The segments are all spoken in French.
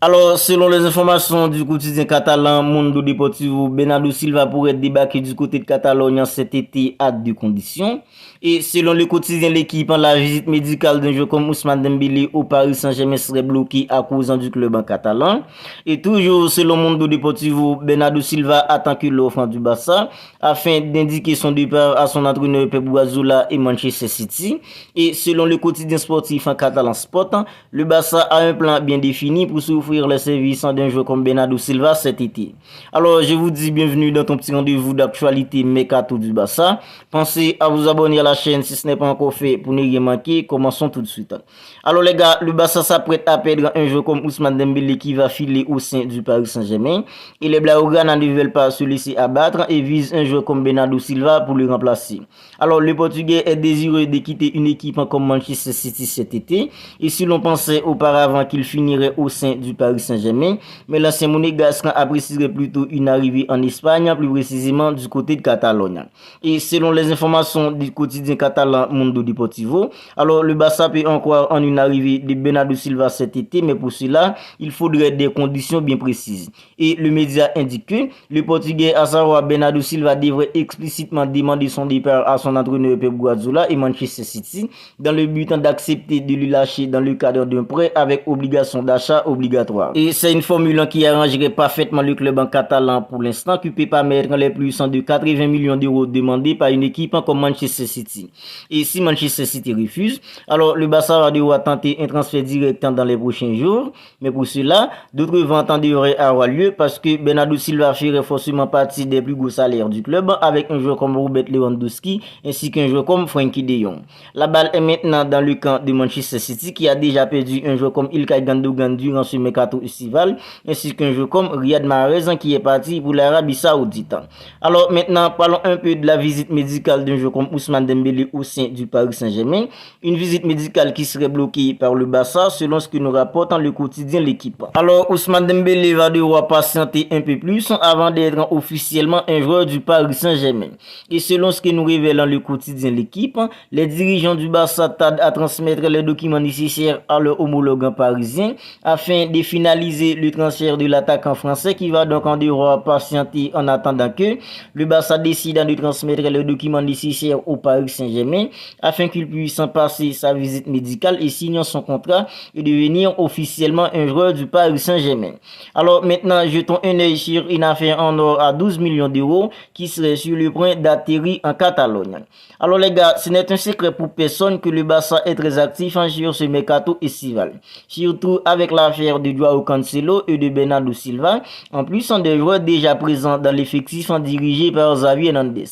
Alors, selon les informations du quotidien catalan Mundo Deportivo, Bernardo Silva pourrait débarquer du côté de Catalogne cet été à deux conditions. Et selon le quotidien L'équipe, la visite médicale d'un joueur comme Ousmane Dembélé au Paris Saint-Germain serait bloquée à cause du club en catalan. Et toujours selon Mundo Deportivo, Bernardo Silva attend que l'offre du Barça afin d'indiquer son départ à son entraîneur Pep Guardiola et Manchester City. Et selon le quotidien sportif en catalan Sport, le Barça a un plan bien défini pour s'offrir les services d'un joueur comme Bernardo Silva cet été. Alors, je vous dis bienvenue dans ton petit rendez-vous d'actualité Mercato du Barça. Pensez à vous abonner à la chaîne si ce n'est pas encore fait pour ne rien manquer. Commençons tout de suite. Alors les gars, le Barça s'apprête à perdre un joueur comme Ousmane Dembélé qui va filer au sein du Paris Saint-Germain. Et les Blaugrana ne veulent pas se laisser abattre et visent un joueur comme Bernardo Silva pour le remplacer. Alors le Portugais est désireux de quitter une équipe comme Manchester City cet été. Et si l'on pensait auparavant qu'il finirait au sein du Paris Saint-Germain, mais l'ancien monégasque apprécierait plutôt une arrivée en Espagne, plus précisément du côté de Catalogne. Et selon les informations du quotidien catalan Mundo Deportivo, alors le Barça peut en croire en une arrivée de Bernardo Silva cet été, mais pour cela, il faudrait des conditions bien précises. Et le média indique que le Portugais, à savoir Bernardo Silva, devrait explicitement demander son départ à son entraîneur Pep Guardiola et Manchester City dans le but d'accepter de lui lâcher dans le cadre d'un prêt avec obligation d'achat obligatoire. Et c'est une formule qui arrangerait parfaitement le club en catalan pour l'instant, qui ne peut pas mettre les plus de 80 millions d'euros demandés par une équipe comme Manchester City. Et si Manchester City refuse, alors le Barça va devoir tenter un transfert direct dans les prochains jours. Mais pour cela, d'autres ventes devraient avoir lieu parce que Bernardo Silva ferait forcément partie des plus gros salaires du club avec un joueur comme Robert Lewandowski ainsi qu'un joueur comme Frenkie de Jong. La balle est maintenant dans le camp de Manchester City qui a déjà perdu un joueur comme Ilkay Gundogan durant ce mercato estival ainsi qu'un joueur comme Riyad Mahrez qui est parti pour l'Arabie Saoudite. Alors maintenant, parlons un peu de la visite médicale d'un joueur comme Ousmane Dembélé au sein du Paris Saint-Germain. Une visite médicale qui serait bloquée par le Barça selon ce que nous rapporte le quotidien L'équipe. Alors Ousmane Dembélé va devoir patienter un peu plus avant d'être officiellement un joueur du Paris Saint-Germain. Et selon ce que nous révèle le quotidien L'équipe, les dirigeants du Barça tardent à transmettre les documents nécessaires à leur homologue parisien afin de finaliser le transfert de l'attaquant français qui va donc en devoir patienter en attendant que le Barça décide de transmettre les documents nécessaires au Paris Saint-Germain afin qu'il puisse passer sa visite médicale et signer son contrat et devenir officiellement un joueur du Paris Saint-Germain. Alors maintenant, jetons un œil sur une affaire en or à 12 millions d'euros qui serait sur le point d'atterrir en Catalogne. Alors les gars, ce n'est un secret pour personne que le Barça est très actif sur ce mercato estival. Surtout avec l'affaire de Joao Cancelo et de Bernardo Silva, en plus sont des joueurs déjà présents dans l'effectif dirigé par Xavi Hernandez.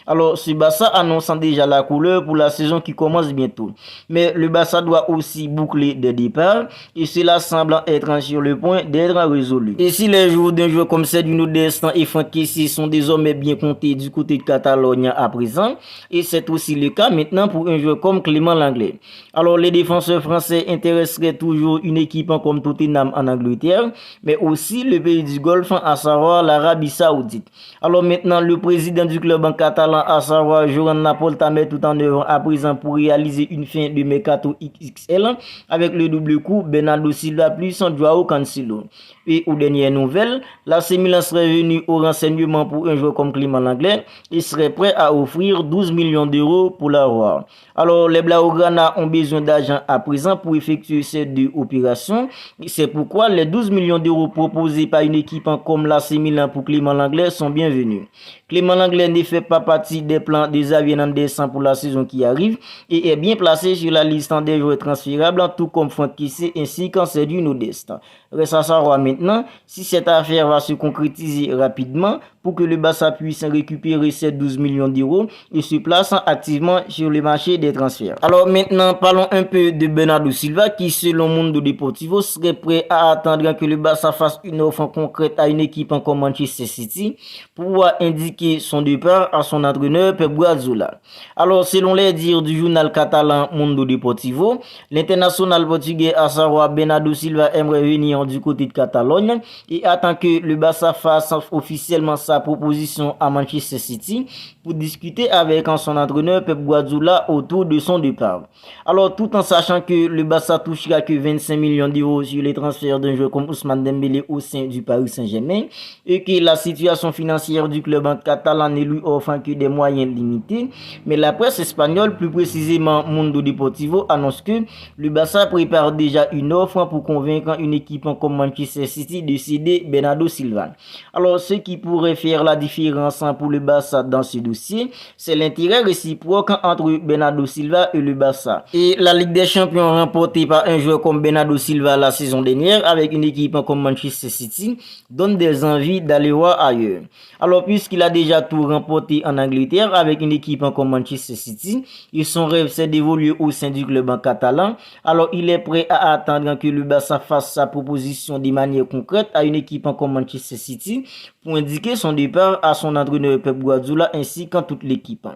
Alors ce Barça annonce déjà la couleur pour la saison qui commence bientôt. Mais le Barça doit aussi boucler des départs et cela semble être sur le point d'être résolu. Et si les jours d'un joueur comme Sergio Dest et Franck Kessié sont désormais bien comptés du côté de Catalogne à présent, et c'est aussi le cas maintenant pour un joueur comme Clément Lenglet. Alors les défenseurs français intéresseraient toujours une équipe comme Tottenham en Angleterre, mais aussi le pays du Golfe, à savoir l'Arabie Saoudite. Alors maintenant, le président du club en catalan, à savoir Joan Laporta, met tout en œuvre à présent pour réaliser une fin de mercato XXL avec le double coup Bernardo Silva plus Joao Cancelo. Et aux dernières nouvelles, l'AC Milan serait venu au renseignement pour un joueur comme Clément Lenglet et serait prêt à offrir 12 millions d'euros pour l'avoir. Alors les Blaugrana ont besoin d'argent à présent pour effectuer ces deux opérations. C'est pourquoi les 12 millions d'euros proposés par une équipe comme l'AC Milan pour Clément Lenglet sont bienvenus. Clément Lenglet ne fait pas partie des plans de Xavi Hernandez pour la saison qui arrive et est bien placé sur la liste des joueurs transférables, tout comme Franck Kessié ainsi qu'en Sergio Dest. Reste à savoir maintenant si cette affaire va se concrétiser rapidement pour que le Barça puisse récupérer ces 12 millions d'euros et se place activement sur le marché des transferts. Alors maintenant, parlons un peu de Bernardo Silva qui, selon Mundo Deportivo, serait prêt à attendre que le Barça fasse une offre concrète à une équipe comme Manchester City pour pouvoir indiquer son départ à son entraîneur Pep Guardiola. Alors, selon les dires du journal catalan Mundo Deportivo, l'international portugais, à savoir Bernardo Silva, aimerait venir du côté de Catalogne Catalogne et attend que le Barça fasse officiellement sa proposition à Manchester City pour discuter avec son entraîneur Pep Guardiola autour de son départ. Alors tout en sachant que le Barça touchera que 25 millions d'euros sur les transferts d'un joueur comme Ousmane Dembélé au sein du Paris Saint-Germain et que la situation financière du club en catalan ne lui offre que des moyens limités, mais la presse espagnole, plus précisément Mundo Deportivo, annonce que le Barça prépare déjà une offre pour convaincre une équipe comme Manchester City de céder Bernardo Silva. Alors ce qui pourrait faire la différence pour le Barça dans ce dossier, c'est l'intérêt réciproque entre Bernardo Silva et le Barça. Et la Ligue des Champions remportée par un joueur comme Bernardo Silva la saison dernière avec une équipe comme Manchester City donne des envies d'aller voir ailleurs. Alors puisqu'il a déjà tout remporté en Angleterre avec une équipe comme Manchester City, et son rêve c'est d'évoluer au sein du club en catalan, alors il est prêt à attendre que le Barça fasse sa proposition de manière concrète à une équipe comme Manchester City pour indiquer son départ à son entraîneur Pep Guardiola ainsi qu'à toute l'équipe.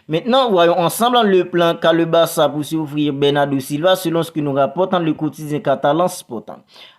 Maintenant, voyons ensemble le plan qu'a le Barça pour s'offrir Bernardo Silva selon ce que nous rapporte le quotidien catalan Sport.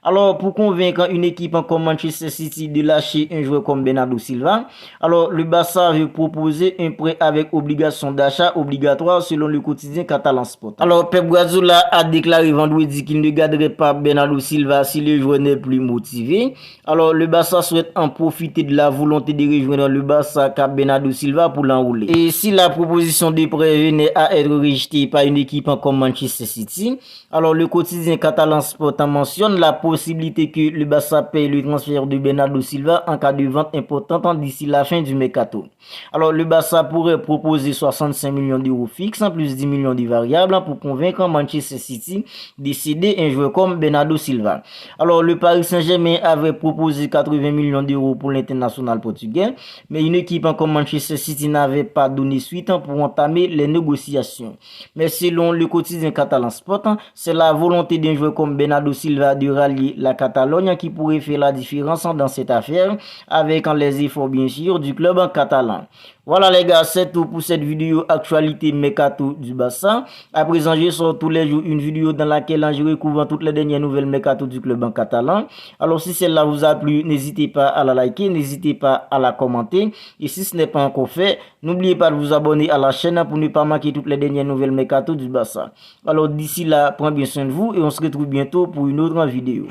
Alors, pour convaincre une équipe comme Manchester City de lâcher un joueur comme Bernardo Silva, alors le Barça veut proposer un prêt avec obligation d'achat obligatoire selon le quotidien catalan Sport. Alors, Pep Guardiola a déclaré vendredi qu'il ne garderait pas Bernardo Silva si le joueur n'est plus motivé. Alors, le Barça souhaite en profiter de la volonté de rejoindre le Barça qu'a Bernardo Silva pour l'enrouler. Et si la proposition de prêt venait à être rejetée par une équipe comme Manchester City, alors le quotidien catalan Sport mentionne la possibilité que le Barça paye le transfert de Bernardo Silva en cas de vente importante d'ici la fin du mercato. Alors le Barça pourrait proposer 65 millions d'euros fixes plus 10 millions de variables pour convaincre Manchester City de céder un joueur comme Bernardo Silva. Alors le Paris Saint-Germain avait proposé 80 millions d'euros pour l'international portugais, mais une équipe comme Manchester City n'avait pas donné suite pour entamer les négociations. Mais selon le quotidien catalan Sport, c'est la volonté d'un joueur comme Bernardo Silva de rallier la Catalogne qui pourrait faire la différence dans cette affaire, avec les efforts bien sûr du club catalan. Voilà les gars, c'est tout pour cette vidéo actualité mercato du Barça. À présent, je sors tous les jours une vidéo dans laquelle je recouvre toutes les dernières nouvelles mercato du club en catalan. Alors si celle-là vous a plu, n'hésitez pas à la liker, n'hésitez pas à la commenter. Et si ce n'est pas encore fait, n'oubliez pas de vous abonner à la chaîne pour ne pas manquer toutes les dernières nouvelles mercato du Barça. Alors d'ici là, prenez bien soin de vous et on se retrouve bientôt pour une autre vidéo.